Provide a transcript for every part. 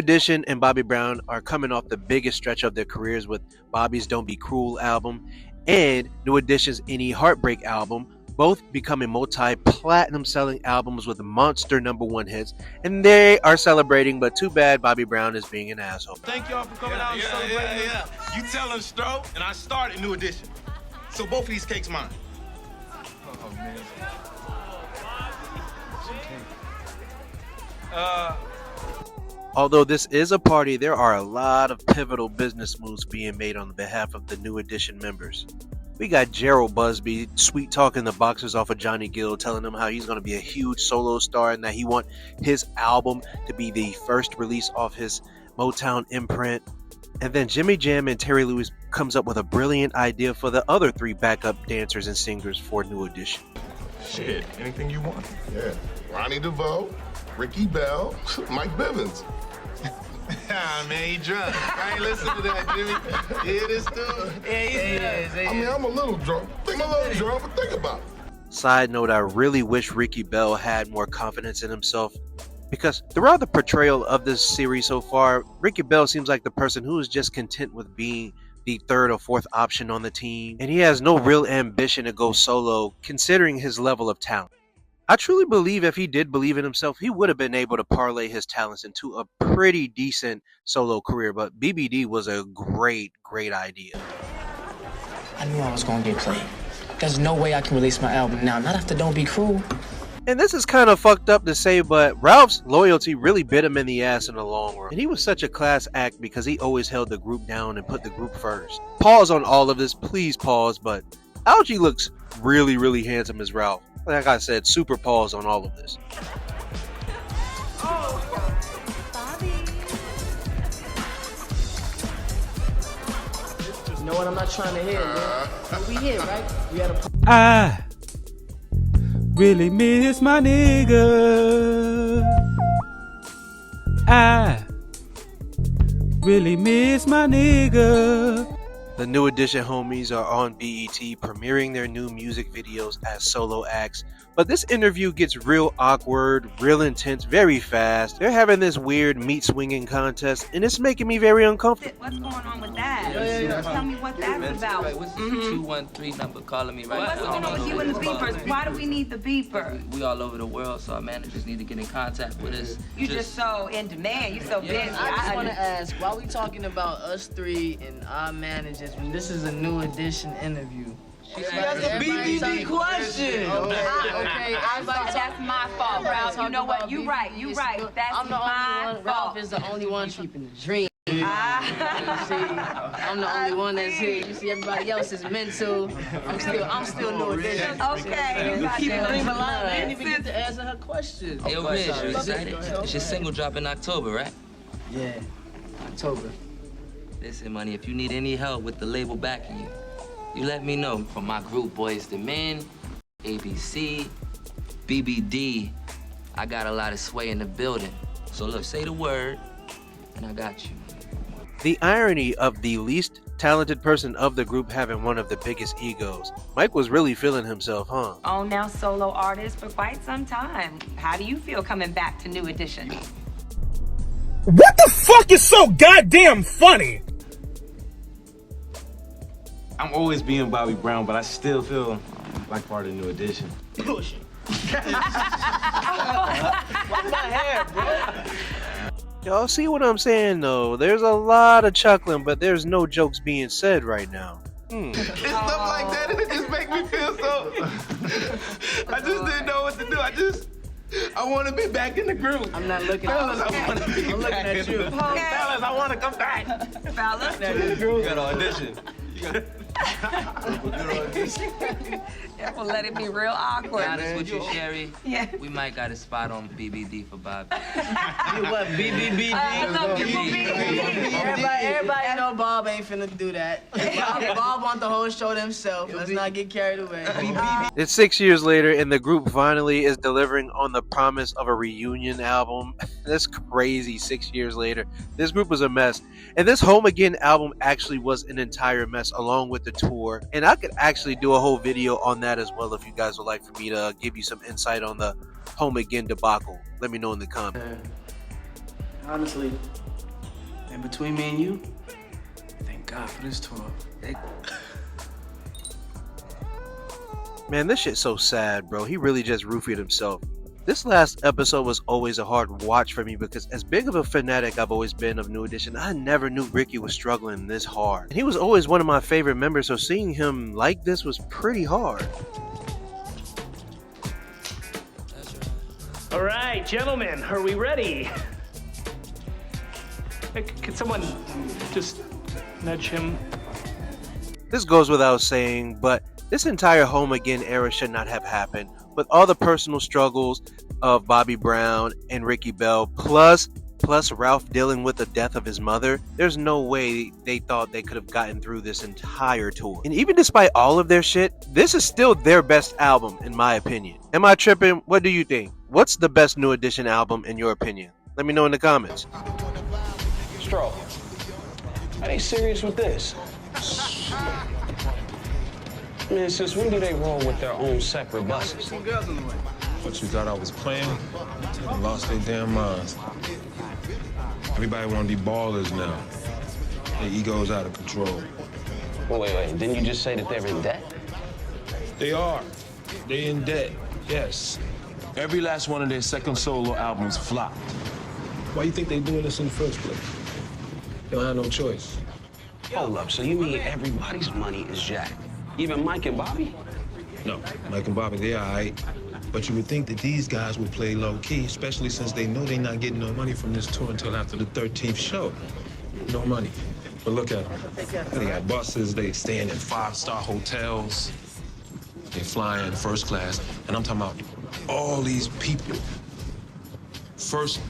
Edition and Bobby Brown are coming off the biggest stretch of their careers with Bobby's Don't Be Cruel album and New Edition's Any Heartbreak album, both becoming multi-platinum selling albums with monster #1 hits, and they are celebrating, but too bad Bobby Brown is being an asshole. Thank y'all for coming out and celebrating. You tell him, Stro, and I started New Edition. So both of these cakes mine. Oh, man. Although this is a party, there are a lot of pivotal business moves being made on behalf of the New Edition members. We got Gerald Busby sweet talking the boxers off of Johnny Gill, telling them how he's going to be a huge solo star and that he wants his album to be the first release off his Motown imprint. And then Jimmy Jam and Terry Lewis comes up with a brilliant idea for the other 3 backup dancers and singers for New Edition. Shit, anything you want. Yeah, Ronnie DeVoe, Ricky Bell, Mike Bivins. Ah, man, he drunk. I ain't listen to that, Jimmy. You hear this dude? I mean, I'm a little drunk. I'm a little drunk, but think about it. Side note, I really wish Ricky Bell had more confidence in himself, because throughout the portrayal of this series so far, Ricky Bell seems like the person who is just content with being the 3rd or 4th option on the team, and he has no real ambition to go solo considering his level of talent. I truly believe if he did believe in himself, he would have been able to parlay his talents into a pretty decent solo career, but BBD was a great idea. I knew I was gonna get played. There's no way I can release my album now, not after Don't Be Cruel. And this is kind of fucked up to say, but Ralph's loyalty really bit him in the ass in the long run. And he was such a class act because he always held the group down and put the group first. Pause on all of this, please pause, but Algie looks really handsome as Ralph. Like I said, super pause on all of this. You know what I'm not trying to hear, man? We here, right? We had a I really miss my nigga. I really miss my nigga. The New Edition homies are on BET premiering their new music videos as solo acts, but this interview gets real awkward, real intense, very fast. They're having this weird meat swinging contest, and it's making me very uncomfortable. What's going on with that? Tell me what that's about. What's this 213 number calling me right What's now? going on with you and the beepers? Why do we need the beeper? We all over the world, so our managers need to get in contact with us. You just so in demand. You so busy. I just want to ask, why we talking about us 3 and our managers when this is a New Edition interview? That's a BBD question. Okay. That's my fault, Ralph. You know what? You right. That's I'm the only my one. Ralph fault. is the only one keeping the dream. You see, I'm the only one that's here. You see, everybody else is mental. I'm still New Edition. Okay. Keep the dream alive. I didn't even get to answer her question. Hey, Rich, you excited? It's your single drop in October, right? Yeah, October. Listen, money, if you need any help with the label backing you, you let me know. From my group, Boys to Men, ABC, BBD, I got a lot of sway in the building. So look, say the word, and I got you. The irony of the least talented person of the group having one of the biggest egos. Mike was really feeling himself, huh? Oh, now solo artist for quite some time. How do you feel coming back to New Edition? What the fuck is so goddamn funny? I'm always being Bobby Brown, but I still feel like part of the New Edition. Push it. What's my hair, bro? Y'all see what I'm saying, though? There's a lot of chuckling, but there's no jokes being said right now. It's stuff like that, and it just make me feel so... I just didn't know what to do. I want to be back in the group. I'm not looking at you. I want to be I'm looking at you. Fellas, I want to come back. Fellas? You got to audition. That will let it be real awkward. Be honest with you, Sherry. Yeah. We might got a spot on BBD for Bobby. You what, BBBD? Everybody know Bob ain't finna do that. Bob want the whole show to himself. Let's not get carried away. It's 6 years later, and the group finally is delivering on the promise of a reunion album. That's crazy, 6 years later. This group was a mess. And this Home Again album actually was an entire mess, along with the tour. And I could actually do a whole video on that as well if you guys would like for me to give you some insight on the Home Again debacle. Let me know in the comments. Honestly, And between me and you, thank God for this tour. Man, this shit's so sad, bro. He really just roofied himself. This last episode was always a hard watch for me because as big of a fanatic I've always been of New Edition, I never knew Ricky was struggling this hard. And he was always one of my favorite members, so seeing him like this was pretty hard. All right, gentlemen, are we ready? Can someone just nudge him? This goes without saying, but this entire Home Again era should not have happened. With all the personal struggles of Bobby Brown and Ricky Bell, plus Ralph dealing with the death of his mother, there's no way they thought they could have gotten through this entire tour. And even despite all of their shit, this is still their best album in my opinion. Am I tripping? What do you think? What's the best New Edition album in your opinion? Let me know in the comments. Stroll, are they serious with this? Man, since when do they roll with their own separate buses? What, you thought I was playing? I lost their damn minds. Everybody want to be ballers now. Their ego's out of control. Wait. Didn't you just say that they're in debt? They are. They in debt, yes. Every last one of their second solo albums flopped. Why you think they doing this in the first place? They don't have no choice. Hold up, so you mean everybody's money is jacked? Even Mike and Bobby? No, Mike and Bobby, they all right. But you would think that these guys would play low-key, especially since they know they're not getting no money from this tour until after the 13th show. No money. But look at them. They got buses, they staying in 5-star hotels. They flying first class. And I'm talking about all these people. First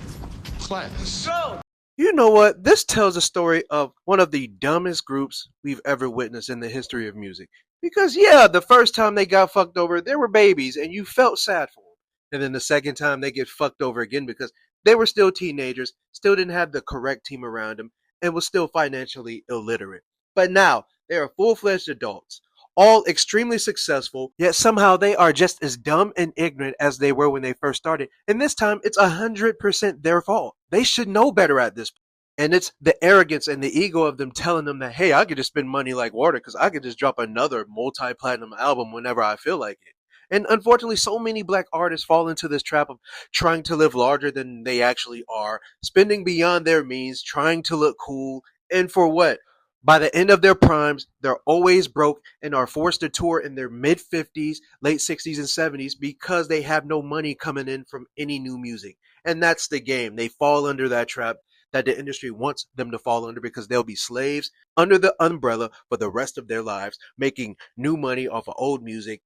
class. Go! You know what? This tells a story of one of the dumbest groups we've ever witnessed in the history of music. Because yeah, the first time they got fucked over, they were babies and you felt sad for them. And then the second time they get fucked over again because they were still teenagers, still didn't have the correct team around them, and was still financially illiterate. But now, they are full-fledged adults, all extremely successful, yet somehow they are just as dumb and ignorant as they were when they first started. And this time, it's 100% their fault. They should know better at this point. And it's the arrogance and the ego of them telling them that, hey, I could just spend money like water because I could just drop another multi-platinum album whenever I feel like it. And unfortunately, so many black artists fall into this trap of trying to live larger than they actually are, spending beyond their means, trying to look cool, and for what? By the end of their primes, they're always broke and are forced to tour in their mid-50s, late 60s, and 70s because they have no money coming in from any new music. And that's the game. They fall under that trap that the industry wants them to fall under because they'll be slaves under the umbrella for the rest of their lives, making new money off of old music.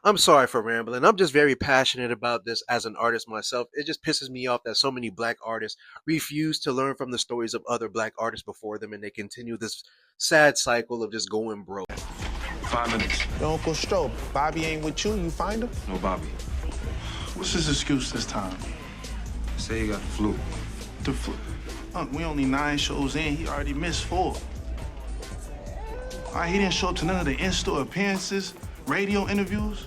I'm sorry for rambling. I'm just very passionate about this as an artist myself. It just pisses me off that so many black artists refuse to learn from the stories of other black artists before them, and they continue this sad cycle of just going broke. 5 minutes. Yo, Uncle Stroh, Bobby ain't with you. You find him? No Bobby. What's his excuse this time? Say he got the flu. The flu. Look, we only 9 shows in. He already missed 4. All right, he didn't show up to none of the in-store appearances, radio interviews,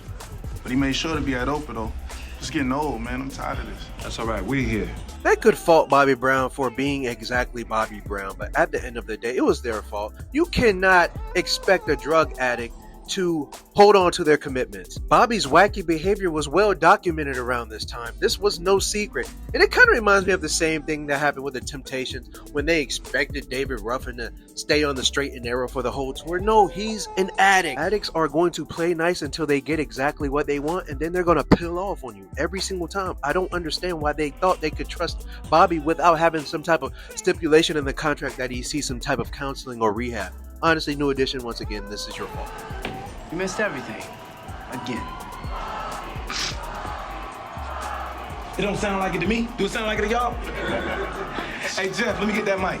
but he made sure to be at Oprah, though. It's getting old, man. I'm tired of this. That's all right. We're here. They could fault Bobby Brown for being exactly Bobby Brown, but at the end of the day, it was their fault. You cannot expect a drug addict to hold on to their commitments. Bobby's wacky behavior was well documented around this time. This was no secret. And it kind of reminds me of the same thing that happened with the Temptations when they expected David Ruffin to stay on the straight and narrow for the whole tour. No, he's an addict. Addicts are going to play nice until they get exactly what they want, and then they're going to peel off on you every single time. I don't understand why they thought they could trust Bobby without having some type of stipulation in the contract that he sees some type of counseling or rehab. Honestly, New Edition, once again, this is your fault. You missed everything. Again. It don't sound like it to me. Do it sound like it to y'all? Hey, Jeff, let me get that mic.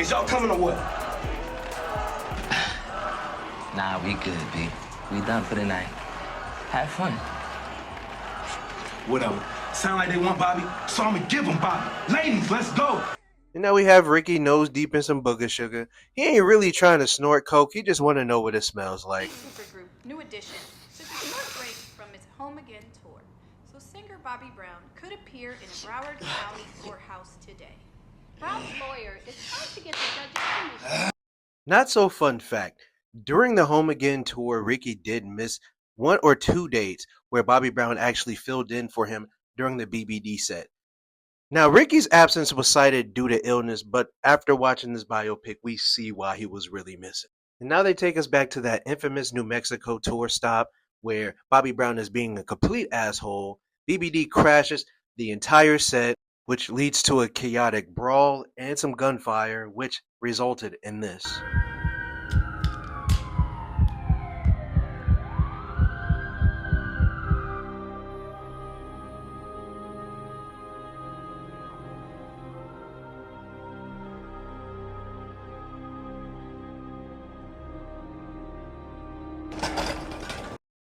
Is y'all coming or what? Nah, we good, B. We done for the night. Have fun. Whatever. Sound like they want Bobby, so I'm gonna give them Bobby. Ladies, let's go. And now we have Ricky nose deep in some booger sugar. He ain't really trying to snort coke. He just want to know what it smells like. Supergroup New Edition took a short break from its Home Again tour. So singer Bobby Brown could appear in a Broward County courthouse today. Ralph's lawyer is trying to get the judge's permission. Not so fun fact. During the Home Again tour, Ricky did miss 1 or 2 dates where Bobby Brown actually filled in for him during the BBD set. Now, Ricky's absence was cited due to illness, but after watching this biopic, we see why he was really missing. And now they take us back to that infamous New Mexico tour stop where Bobby Brown is being a complete asshole. BBD crashes the entire set, which leads to a chaotic brawl and some gunfire, which resulted in this.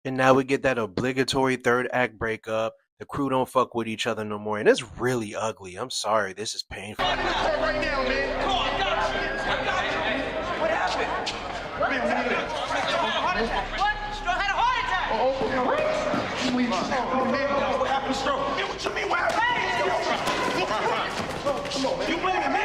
And now we get that obligatory third act breakup. The crew don't fuck with each other no more. And it's really ugly. I'm sorry. This is painful. Right now, man. Come on, I got you. What happened? What? Stroke had a heart attack. What? What happened to Stroke? Man, what you mean, what happened? Come on, man. You blaming me?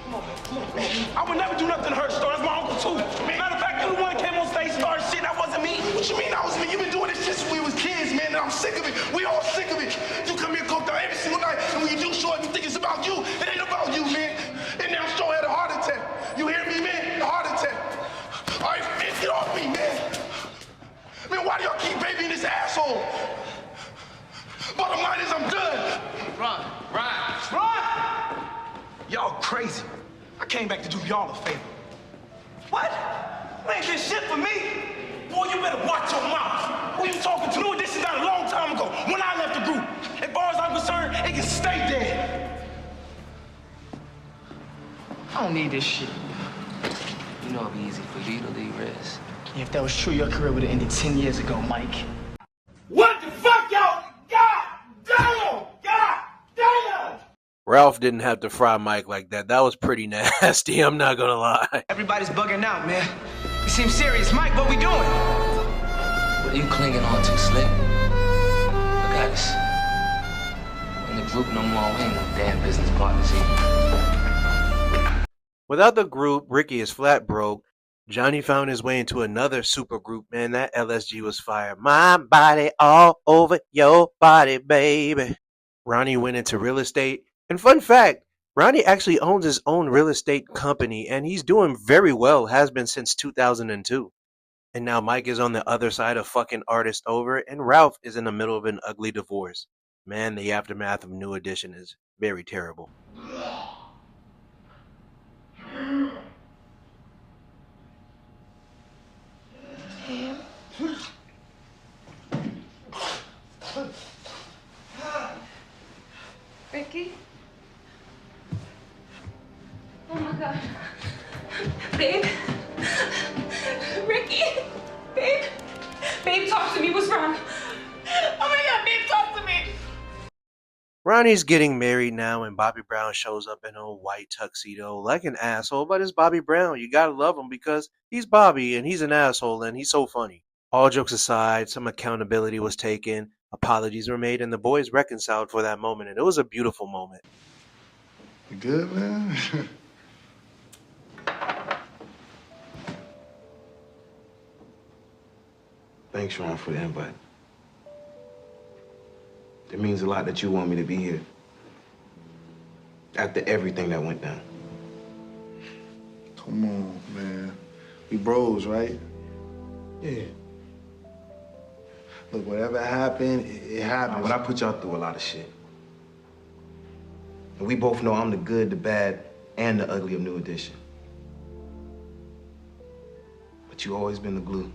Come on, man. I would never do nothing to hurt Star. That's my uncle, too. Matter of fact, you the one that came on stage started shit. That wasn't me. What you mean that was me? You've been doing this shit since we was kids, man, and I'm sick of it. We all sick of it. You come here coked out every single night, and when you do show up, you think it's about you. It ain't about you, man. And now Stroke had a heart attack. You hear me, man? A heart attack. All right, man, get off me, man. Man, why do y'all keep babying this asshole? Bottom line is I'm done. Run. Y'all crazy. I came back to do y'all a favor. What? You ain't did shit for me. Boy, you better watch your mouth. Who you talking to? New Edition died a long time ago when I left the group. As far as I'm concerned, it can stay dead. I don't need this shit. You know it'd be easy for you to leave, Riz. If that was true, your career would have ended 10 years ago, Mike. What the fuck, y'all? God damn! God damn! Ralph didn't have to fry Mike like that. That was pretty nasty, I'm not gonna lie. Everybody's bugging out, man. You seem serious. Mike, what we doing? What are you clinging on to, Slick? Look at us. We're in the group no more. We ain't no damn business partners here. Without the group, Ricky is flat broke. Johnny found his way into another super group. Man, that LSG was fire. My body all over your body, baby. Ronnie went into real estate. And fun fact, Ronnie actually owns his own real estate company, and he's doing very well, has been since 2002. And now Mike is on the other side of fucking artist over, and Ralph is in the middle of an ugly divorce. Man, the aftermath of New Edition is very terrible. Ricky? Oh my God. Babe? Ricky? Babe? Babe, talk to me. What's wrong? Oh my God, babe, talk to me. Ronnie's getting married now, and Bobby Brown shows up in a white tuxedo like an asshole, but it's Bobby Brown. You gotta love him because he's Bobby, and he's an asshole, and he's so funny. All jokes aside, some accountability was taken, apologies were made, and the boys reconciled for that moment, and it was a beautiful moment. You good, man? Thanks, Ron, for the invite. It means a lot that you want me to be here. After everything that went down. Come on, man. We bros, right? Yeah. Look, whatever happened, it happened. But I put y'all through a lot of shit. And we both know I'm the good, the bad, and the ugly of New Edition. But you always been the glue.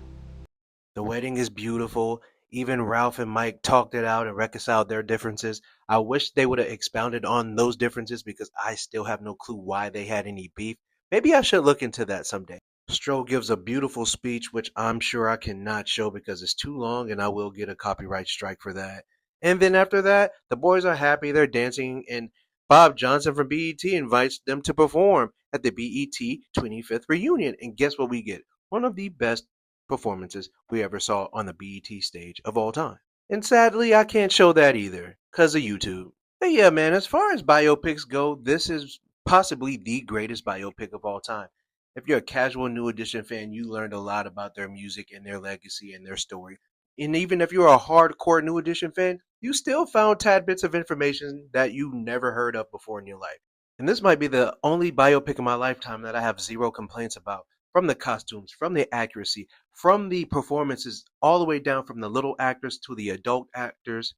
The wedding is beautiful. Even Ralph and Mike talked it out and reconciled their differences. I wish they would have expounded on those differences because I still have no clue why they had any beef. Maybe I should look into that someday. Stroh gives a beautiful speech, which I'm sure I cannot show because it's too long and I will get a copyright strike for that. And then after that, the boys are happy, they're dancing, and Bob Johnson from BET invites them to perform at the BET 25th reunion. And guess what we get? One of the best performances we ever saw on the BET stage of all time. And sadly, I can't show that either, because of YouTube. But yeah, man, as far as biopics go, this is possibly the greatest biopic of all time. If you're a casual New Edition fan, you learned a lot about their music and their legacy and their story. And even if you're a hardcore New Edition fan, you still found tad bits of information that you never heard of before in your life. And this might be the only biopic in my lifetime that I have zero complaints about. From the costumes, from the accuracy, from the performances, all the way down from the little actors to the adult actors.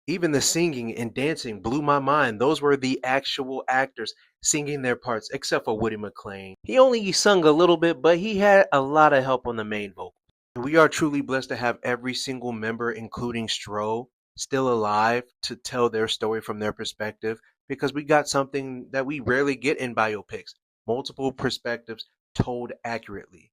Even the singing and dancing blew my mind. Those were the actual actors singing their parts, except for Woody McClain. He only sung a little bit, but he had a lot of help on the main vocal. We are truly blessed to have every single member, including Stro, still alive to tell their story from their perspective because we got something that we rarely get in biopics: multiple perspectives told accurately.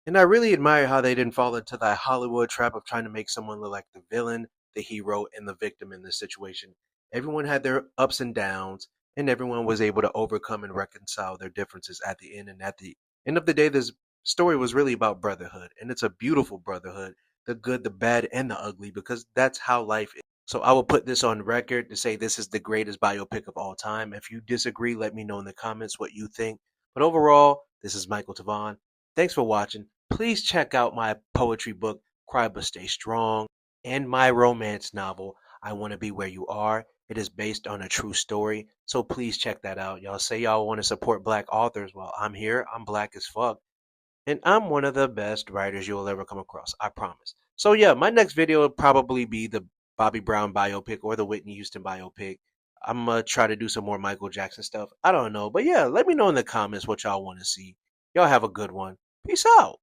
And I really admire how they didn't fall into that Hollywood trap of trying to make someone look like the villain, the hero, and the victim in this situation. Everyone had their ups and downs, and everyone was able to overcome and reconcile their differences at the end. And at the end of the day, this story was really about brotherhood. And it's a beautiful brotherhood: the good, the bad, and the ugly, because that's how life is. So I will put this on record to say this is the greatest biopic of all time. If you disagree, let me know in the comments what you think. But overall, this is Michael Tavon. Thanks for watching. Please check out my poetry book, Cry But Stay Strong, and my romance novel, I Want to Be Where You Are. It is based on a true story, so please check that out. Y'all say y'all want to support black authors. Well, I'm here. I'm black as fuck. And I'm one of the best writers you'll ever come across. I promise. So yeah, my next video will probably be the Bobby Brown biopic or the Whitney Houston biopic. I'm going to try to do some more Michael Jackson stuff. I don't know. But yeah, let me know in the comments what y'all want to see. Y'all have a good one. Peace out.